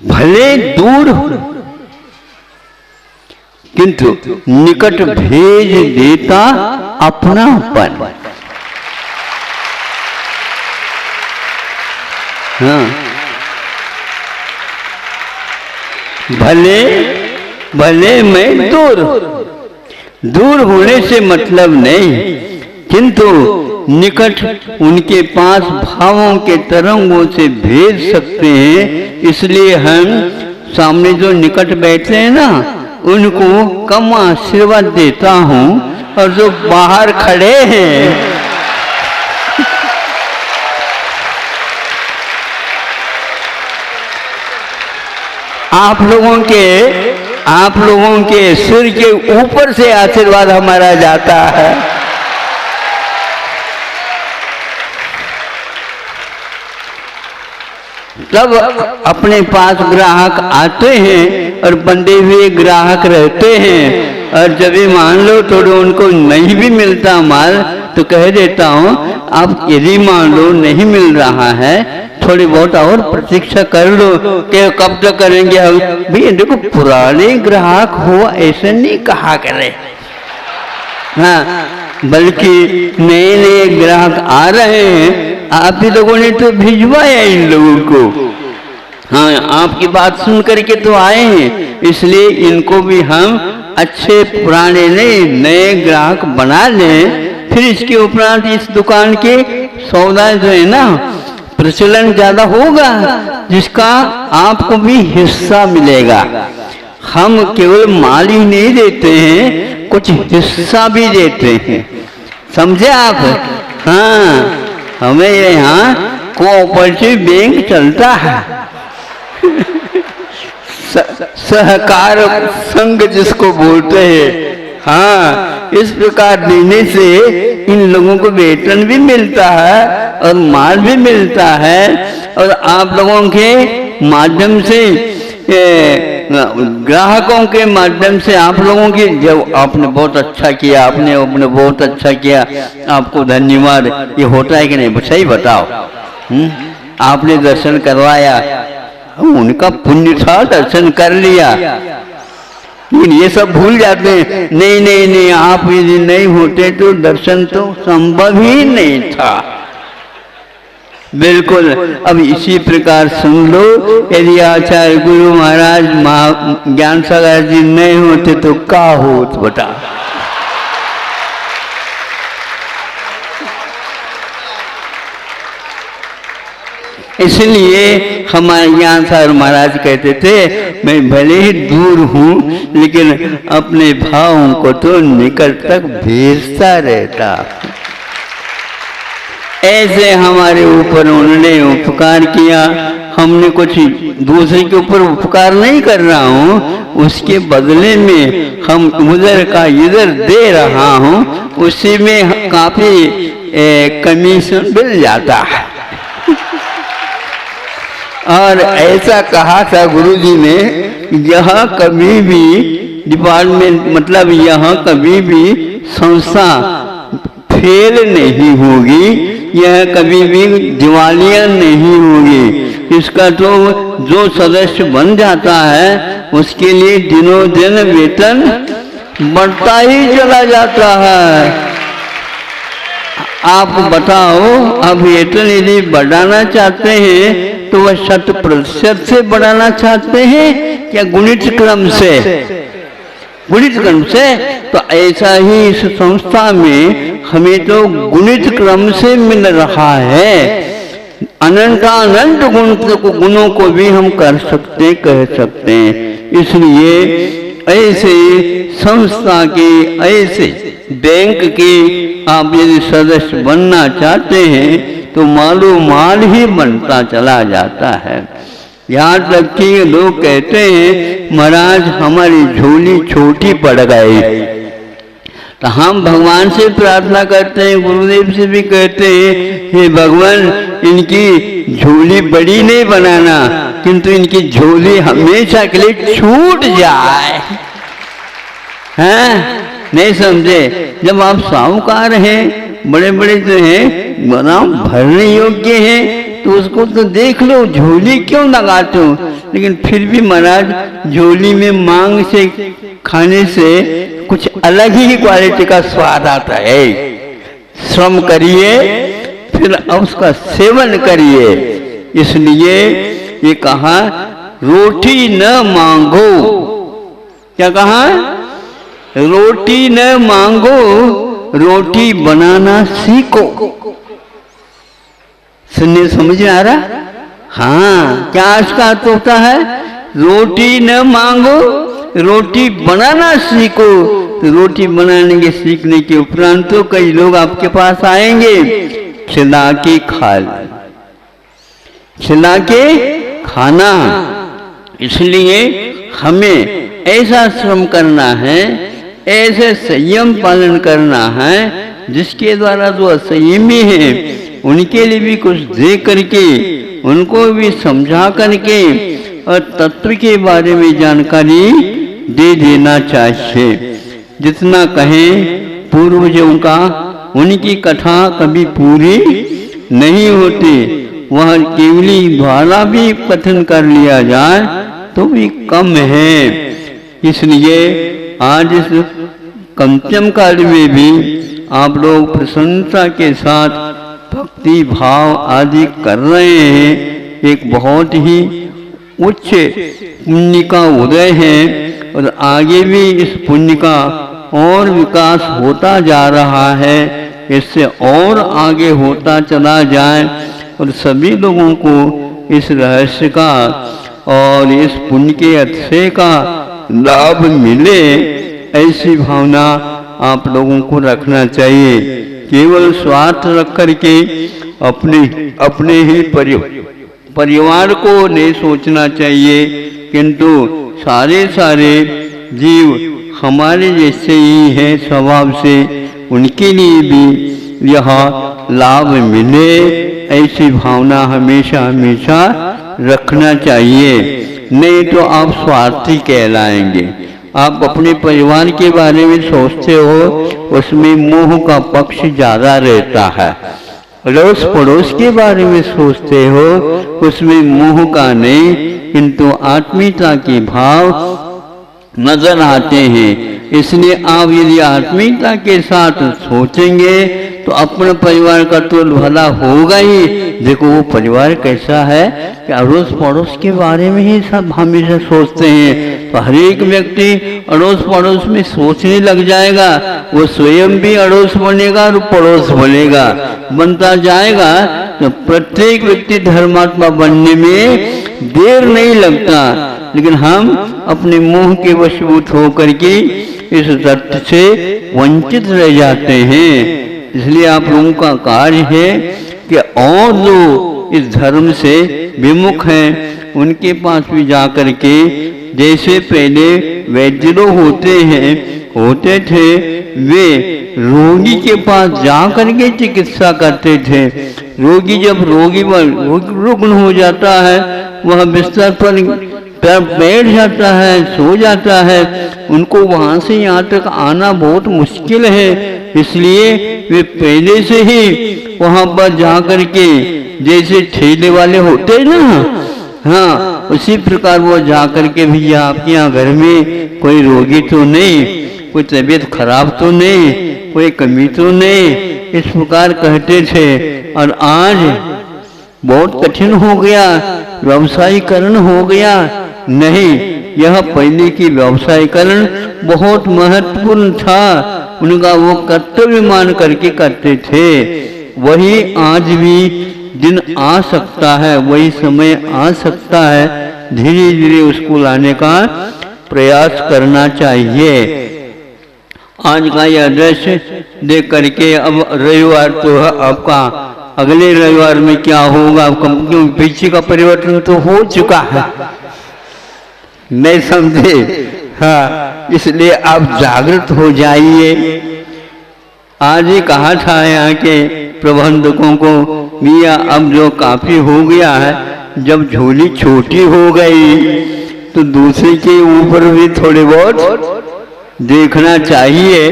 भले दूर हो किंतु निकट भेज देता अपनापन। हाँ, भले भले मैं दूर होने से मतलब नहीं, किंतु निकट उनके पास भावों के तरंगों से भेज सकते हैं। इसलिए हम सामने जो निकट बैठे हैं ना, उनको कम आशीर्वाद देता हूँ, और जो बाहर खड़े हैं आप लोगों के सिर के ऊपर से आशीर्वाद हमारा जाता है। तब अपने पास ग्राहक आते हैं और बंधे हुए ग्राहक रहते हैं, और जब भी मान लो थोड़ा उनको नहीं भी मिलता माल, तो कह देता हूँ आप यदि मान लो नहीं मिल रहा है, थोड़ी बहुत और प्रतीक्षा कर लो, कि कब तक करेंगे हम। भैया देखो, पुराने ग्राहक हो ऐसे नहीं कहा करे, हाँ, बल्कि नए नए ग्राहक आ रहे हैं, आप ही लोगों ने तो भिजवाया इन लोगों को। हाँ, आपकी बात सुन करके तो आए हैं, इसलिए इनको भी हम अच्छे पुराने नए ग्राहक बना लें। फिर इसके उपरांत इस दुकान के सौदा जो है ना, प्रचलन ज्यादा होगा, जिसका आपको भी हिस्सा मिलेगा। हम केवल माल ही नहीं देते हैं, कुछ हिस्सा भी देते हैं, समझे आप। हाँ, हमें यहाँ कोऑपरेटिव बैंक चलता है सहकार संघ जिसको बोलते हैं। हाँ, इस प्रकार देने से इन लोगों को वेतन भी मिलता है और माल भी मिलता है, और आप लोगों के माध्यम से ग्राहकों के माध्यम से आप लोगों की, जब आपने बहुत अच्छा किया, आपने बहुत अच्छा किया, आपको धन्यवाद, ये होता है कि नहीं, सही बताओ। आपने दर्शन करवाया, उनका पुण्य था, दर्शन कर लिया, लेकिन ये सब भूल जाते हैं। नहीं, आप यदि नहीं होते तो दर्शन तो संभव ही नहीं था। बिल्कुल। अब इसी प्रकार सुन लो, यदि आचार्य गुरु महाराज ज्ञान सागर जी नहीं होते तो क्या होत बता। इसलिए हमारे ज्ञान सागर महाराज कहते थे, मैं भले ही दूर हूँ लेकिन अपने भावों को तो निकट तक भेजता रहता। ऐसे हमारे ऊपर उन्होंने उपकार किया, हमने कुछ दूसरे के ऊपर उपकार नहीं कर रहा हूँ, उसके बदले में हम उधर का इधर दे रहा हूँ, उसी में काफी कमीशन मिल जाता है। और ऐसा कहा था गुरुजी ने, यहाँ कभी भी डिपार्टमेंट, मतलब यहाँ कभी भी संस्था फेल नहीं होगी, यह कभी भी दिवालिया नहीं होगी। इसका तो जो सदस्य बन जाता है उसके लिए दिनों दिन वेतन बढ़ता ही चला जाता है। आप बताओ, अब वेतन यदि बढ़ाना चाहते हैं तो वह 100% से बढ़ाना चाहते हैं या गुणित क्रम से? गुणित क्रम से। तो ऐसा ही इस संस्था में हमें तो गुणित क्रम से मिल रहा है। अनंत गुणों को भी हम कर सकते, कह सकते हैं। इसलिए ऐसे संस्था के, ऐसे बैंक के आप यदि सदस्य बनना चाहते हैं तो मालो माल ही बनता चला जाता है। यहाँ तक कि लोग कहते हैं, महाराज हमारी झोली छोटी पड़ गई। तो हम भगवान से प्रार्थना करते हैं, गुरुदेव से भी कहते हैं, हे भगवान इनकी झोली बड़ी नहीं बनाना, किंतु इनकी झोली हमेशा के लिए छूट जाए। हैं? नहीं समझे? जब आप साहूकार हैं, बड़े बड़े जो हैं बनाम भरने योग्य हैं, तो उसको तो देख लो, झोली क्यों लगाते हो? लेकिन फिर भी महाराज झोली में मांग से खाने से कुछ अलग ही क्वालिटी का स्वाद आता है। श्रम करिए फिर उसका सेवन करिए। इसलिए ये कहा रोटी न मांगो। क्या कहा? रोटी न मांगो, रोटी बनाना सीखो। सुनने समझ आ रहा? हाँ, क्या इसका अर्थ होता है? रोटी न मांगो, रोटी बनाना सीखो। तो रोटी बनाने के सीखने के उपरांत तो कई लोग आपके पास आएंगे, खिला के खा लो, खिला के खाना। इसलिए हमें ऐसा श्रम करना है, ऐसे संयम पालन करना है, जिसके द्वारा जो असंयमी है उनके लिए भी कुछ दे करके, उनको भी समझा करके और तत्व के बारे में जानकारी दे देना चाहिए। जितना कहें पूर्वजों का, उनकी कथा कभी पूरी नहीं होती। वह केवली द्वारा भी कथन कर लिया जाए तो भी कम है। इसलिए आज इस कंचन काल में भी आप लोग प्रसन्नता के साथ भक्ति भाव आदि कर रहे हैं। एक बहुत ही उच्च पुण्य का उदय है और आगे भी इस पुण्य का और विकास होता जा रहा है। इससे और आगे होता चला जाए और सभी लोगों को इस रहस्य का और इस पुण्य के अतिशय का लाभ मिले, ऐसी भावना आप लोगों को रखना चाहिए। केवल स्वार्थ रख करके अपने ही परिवार को नहीं सोचना चाहिए, किंतु सारे जीव हमारे जैसे ही हैं स्वभाव से, उनके लिए भी यह लाभ मिले, ऐसी भावना हमेशा हमेशा रखना चाहिए। नहीं तो आप स्वार्थी कहलाएंगे। आप अपने परिवार के बारे में सोचते हो, उसमें मोह का पक्ष ज्यादा रहता है। अड़ोस पड़ोस के बारे में सोचते हो, उसमें मोह का नहीं, किंतु आत्मीयता के भाव नजर आते हैं। इसलिए आप यदि आत्मीयता के साथ सोचेंगे तो अपने परिवार का तो भला होगा ही। देखो वो परिवार कैसा है कि अड़ोस पड़ोस के बारे में ही सब हमेशा सोचते हैं, तो हर एक व्यक्ति अड़ोस पड़ोस में सोचने लग जाएगा। वो स्वयं भी अड़ोस बनेगा और पड़ोस बनेगा, बनता जाएगा। तो प्रत्येक व्यक्ति धर्मात्मा बनने में देर नहीं लगता। लेकिन हम अपने मोह के वशीभूत होकर के इस तत्व से वंचित रह जाते हैं। इसलिए आप लोगों का कार्य है कि और जो इस धर्म से विमुख हैं उनके पास भी जा करके, जैसे पहले वैद्य लोग होते थे, वे रोगी के पास जा करके चिकित्सा करते थे। रोगी जब रुग्ण हो जाता है, वह बिस्तर पर बैठ जाता है, सो जाता है, उनको वहां से यहाँ तक आना बहुत मुश्किल है। इसलिए वे पहले से ही वहां पर जा करके, जैसे ठेले वाले होते हैं ना, हाँ, उसी प्रकार वो जा करके भैया आपके यहाँ घर में कोई रोगी तो नहीं, कोई तबीयत खराब तो नहीं, कोई कमी तो नहीं, इस प्रकार कहते थे। और आज बहुत कठिन हो गया, व्यवसायीकरण हो गया। नहीं, यह पहले की व्यवसायीकरण बहुत महत्वपूर्ण था, उनका वो कर्तव्य मान करके करते थे। वही आज भी दिन आ सकता है, वही समय आ सकता है, धीरे धीरे उसको लाने का प्रयास करना चाहिए। आज का यह दृश्य देख करके, अब रविवार तो है आपका, अगले रविवार में क्या होगा, क्योंकि पीछे का परिवर्तन तो हो चुका है, नहीं समझे? हाँ, इसलिए आप जागृत हो जाइए। आज ही कहा था यहाँ के प्रबंधकों को, मियाँ अब जो काफी हो गया है, जब झोली छोटी हो गई तो दूसरे के ऊपर भी थोड़े बहुत देखना चाहिए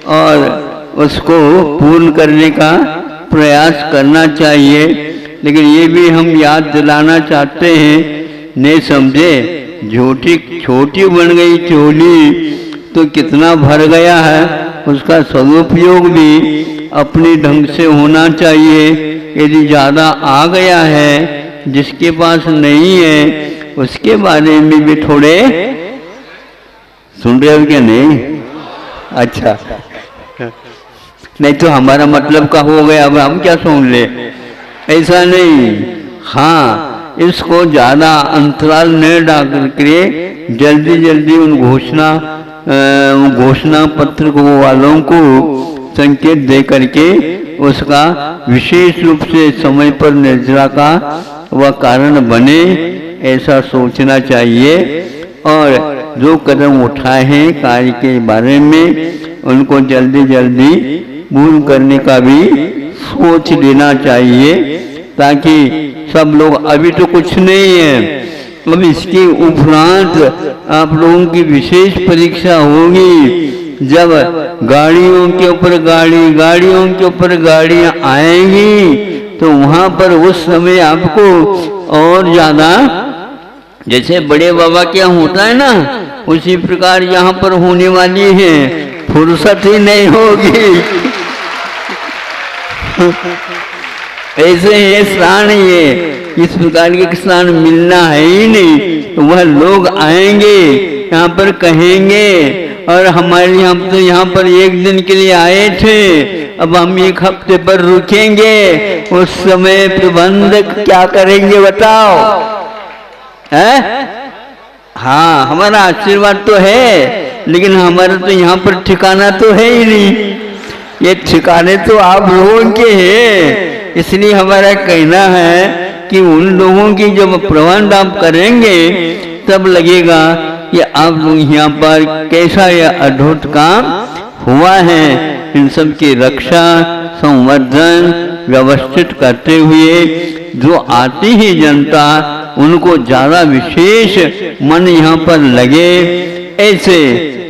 और उसको पूर्ण करने का प्रयास करना चाहिए। लेकिन ये भी हम याद दिलाना चाहते हैं, नहीं समझे, छोटी बन गई चोली तो कितना भर गया है, उसका सदुपयोग भी अपने ढंग से होना चाहिए। यदि ज़्यादा आ गया है, जिसके पास नहीं है उसके बारे में भी थोड़े सुन रहे हो क्या? नहीं, अच्छा, नहीं तो हमारा मतलब का हो गया, अब हम क्या सुन ले, ऐसा नहीं। हाँ, इसको ज़्यादा अंतराल न डाल करके जल्दी जल्दी उन घोषणा पत्र को वालों को संकेत दे करके उसका विशेष रूप से समय पर निर्जरा का वह कारण बने, ऐसा सोचना चाहिए। और जो कदम उठाए हैं कार्य के बारे में उनको जल्दी जल्दी पूर्ण करने का भी सोच लेना चाहिए, ताकि सब लोग, अभी तो कुछ नहीं है, अब इसके उपरांत आप लोगों की विशेष परीक्षा होगी। जब गाड़ियों के ऊपर गाड़ियों के ऊपर गाड़ियां आएंगी तो वहां पर उस समय आपको और ज्यादा, जैसे बड़े बाबा क्या होता है ना, उसी प्रकार यहाँ पर होने वाली है, फुर्सत ही नहीं होगी। ऐसे ही स्नान, ये इस प्रकार के स्नान मिलना है ही नहीं, तो वह लोग आएंगे यहाँ पर कहेंगे, और हमारे हम तो यहाँ पर एक दिन के लिए आए थे, अब हम एक हफ्ते पर रुकेंगे, उस समय प्रबंधक क्या करेंगे बताओ? है? हाँ, हमारा आशीर्वाद तो है, लेकिन हमारा तो यहाँ पर ठिकाना तो है ही नहीं, ये ठिकाने तो आप लोगों के हैं। इसलिए हमारा कहना है कि उन लोगों की जब प्रबंध आप करेंगे तब लगेगा कि आप लोग यहाँ पर कैसा यह अद्भुत काम हुआ है। इन सब की रक्षा संवर्धन व्यवस्थित करते हुए जो आती ही जनता उनको ज्यादा विशेष मन यहाँ पर लगे। ऐसे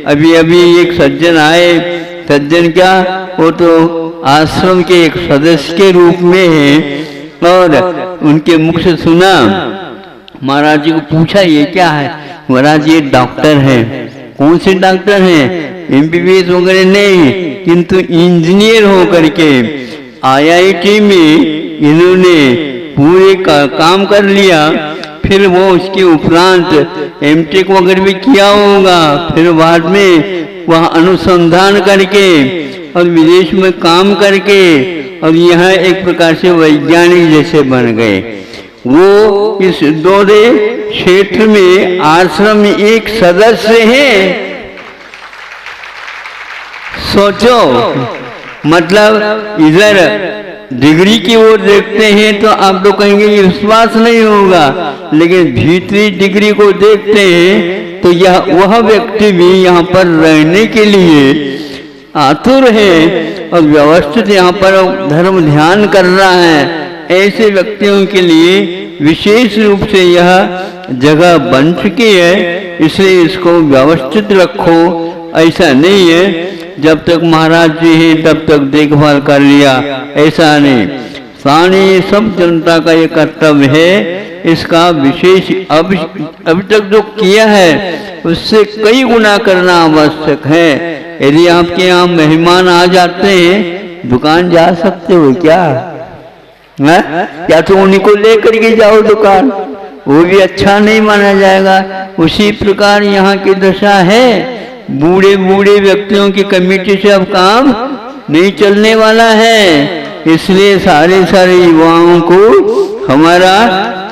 अभी एक सज्जन आए, सज्जन क्या, वो तो आश्रम के एक सदस्य के रूप में है, और उनके मुख से सुना, महाराज जी को पूछा ये क्या है? महाराज ये डॉक्टर है। कौन से डॉक्टर हैं? MBBS वगैरह नहीं, किंतु इंजीनियर हो करके IIT में इन्होंने पूरे काम कर लिया, फिर वो उसके उपरांत MTech वगैरह भी किया होगा, फिर बाद में वह अनुसंधान करके और विदेश में काम करके और यहाँ एक प्रकार से वैज्ञानिक जैसे बन गए। वो इस दोहरे क्षेत्र में आश्रम में एक सदस्य हैं। सोचो, मतलब इधर डिग्री की ओर देखते हैं तो आप लोग कहेंगे ये विश्वास नहीं होगा, लेकिन भीतरी डिग्री को देखते हैं तो यह वह व्यक्ति भी यहाँ पर रहने के लिए आतुर है और व्यवस्थित यहाँ पर धर्म ध्यान कर रहा है। ऐसे व्यक्तियों के लिए विशेष रूप से यह जगह बन चुकी है, इसलिए इसको व्यवस्थित रखो। ऐसा नहीं है जब तक महाराज जी हैं तब तक देखभाल कर लिया, ऐसा नहीं। सारी सब जनता का ये कर्तव्य है, इसका विशेष अभी तक जो किया है उससे कई गुना करना आवश्यक है। यदि आपके यहाँ मेहमान आ जाते हैं, दुकान जा सकते हो क्या? या तो उन्हीं को लेकर के जाओ दुकान, वो भी अच्छा नहीं माना जाएगा। उसी प्रकार यहाँ की दशा है। बूढ़े व्यक्तियों की कमेटी से अब काम नहीं चलने वाला है, इसलिए सारे युवाओं को हमारा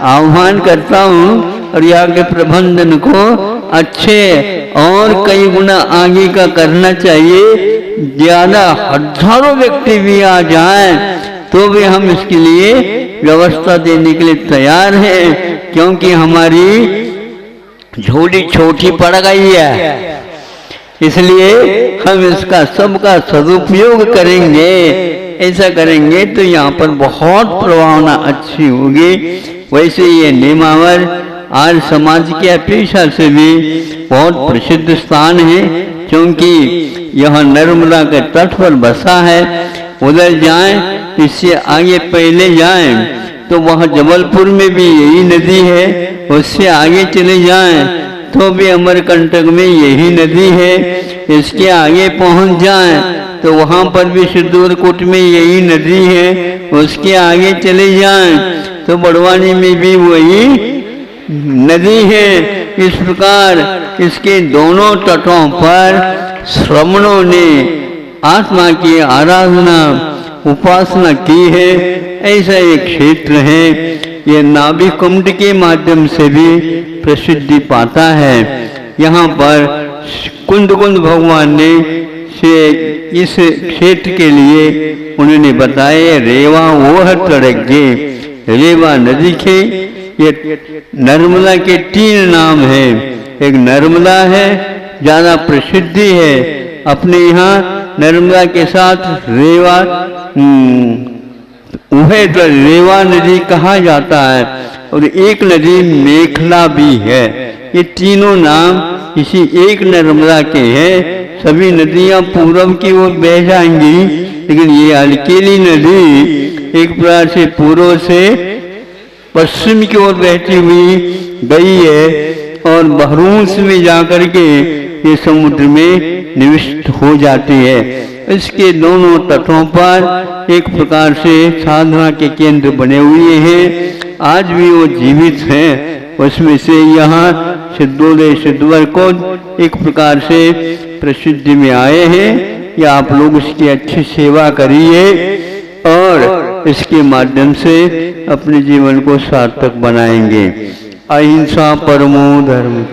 आह्वान करता हूँ और यहाँ के प्रबंधन को अच्छे और कई गुना आगे का करना चाहिए। ज्यादा हजारों व्यक्ति भी आ जाएं तो भी हम इसके लिए व्यवस्था देने के लिए तैयार हैं, क्योंकि हमारी झोली छोटी पड़ गई है। इसलिए हम इसका सबका सदुपयोग करेंगे। ऐसा करेंगे तो यहाँ पर बहुत प्रभावना अच्छी होगी। वैसे ये नेमावर आर्य समाज की अपेक्षा से भी बहुत प्रसिद्ध स्थान है, क्योंकि यह नर्मदा के तट पर बसा है। उधर जाएं, इससे आगे पहले जाएं तो वहाँ जबलपुर में भी यही नदी है। उससे आगे चले जाएं तो भी अमरकंटक में यही नदी है। इसके आगे पहुंच जाएं तो वहाँ पर भी सिद्धूरकोट में यही नदी है। उसके आगे चले जाएं तो बड़वानी में भी वही नदी है। इस प्रकार इसके दोनों तटों पर श्रमणों ने आत्मा की आराधना उपासना की है। ऐसा एक क्षेत्र है, यह नाभि कुंड के माध्यम से भी प्रसिद्धि पाता है। यहाँ पर कुंद भगवान ने से इस क्षेत्र के लिए उन्होंने बताया रेवा वोह तड़गे, रेवा नदी के ये नर्मदा के 3 नाम है। एक नर्मदा है, ज्यादा प्रसिद्धि है अपने यहाँ नर्मदा के साथ रेवा, उहे तो रेवा नदी कहा जाता है। और एक नदी मेखला भी है। ये तीनों नाम इसी एक नर्मदा के हैं। सभी नदियां पूर्व की ओर बह जाएंगी, लेकिन ये अलकेली नदी एक प्रकार से पूर्व से पश्चिम की ओर बहती हुई गई है और बहरूस में जाकर के ये समुद्र में निविष्ट हो जाती है। इसके दोनों तटों पर एक प्रकार से साधना के केंद्र बने हुए हैं। आज भी वो जीवित हैं। उसमें से यहाँ सिद्धोदय सिद्धवरकोट एक प्रकार से प्रसिद्धि में आए हैं। या आप लोग उसकी अच्छी सेवा करिए और इसके माध्यम से अपने जीवन को सार्थक बनाएंगे। अहिंसा परमो धर्म।